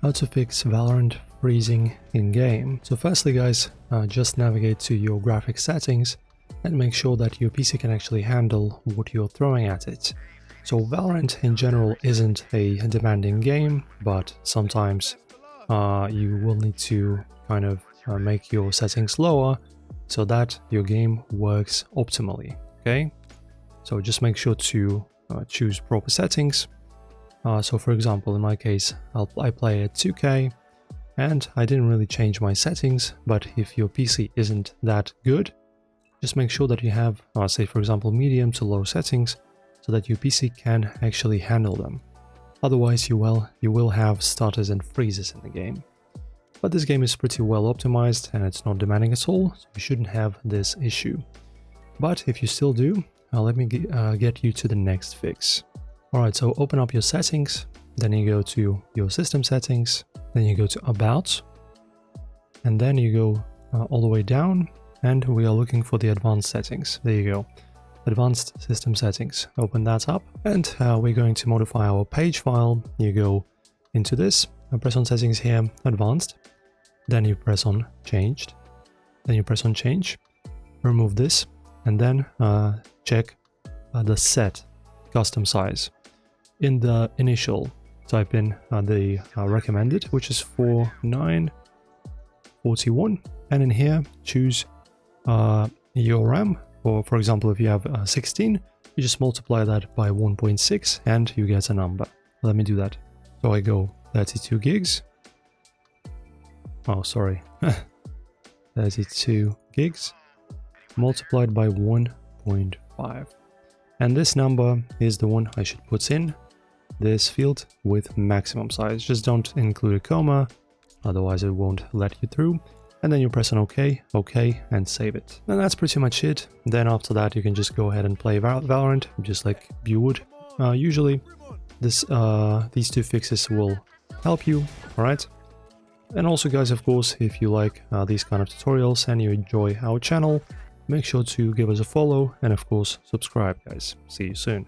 How to fix Valorant freezing in-game. So firstly guys, just navigate to your graphics settings and make sure that your PC can actually handle what you're throwing at it. So Valorant in general isn't a demanding game, but sometimes you will need to kind of make your settings lower so that your game works optimally, okay? So just make sure to choose proper settings. So for example, in my case, I play at 2K and I didn't really change my settings, but if your PC isn't that good, just make sure that you have, say for example, medium to low settings so that your PC can actually handle them. Otherwise you will have stutters and freezes in the game. But this game is pretty well optimized and it's not demanding at all, so you shouldn't have this issue. But if you still do, let me get you to the next fix. Alright, so open up your settings, then you go to your system settings, then you go to About, and then you go all the way down, and we are looking for the advanced settings. There you go. Advanced system settings. Open that up, and we're going to modify our page file. You go into this, press on settings here, advanced, then you press on changed, then you press on change, remove this, and then check the set custom size. In the initial, type in the recommended, which is 4941, and in here choose your RAM. Or for example, if you have 16, you just multiply that by 1.6 and you get a number. Let me do that. So I go 32 gigs. Oh, sorry. 32 gigs multiplied by 1.5. And this number is the one I should put in this field with maximum size. Just don't include a comma, otherwise it won't let you through. And then you press on OK, and save it. And that's pretty much it. Then after that you can just go ahead and play Valorant, just like you would. Usually these two fixes will help you, alright? And also guys, of course, if you like these kind of tutorials and you enjoy our channel, make sure to give us a follow and of course subscribe guys. See you soon.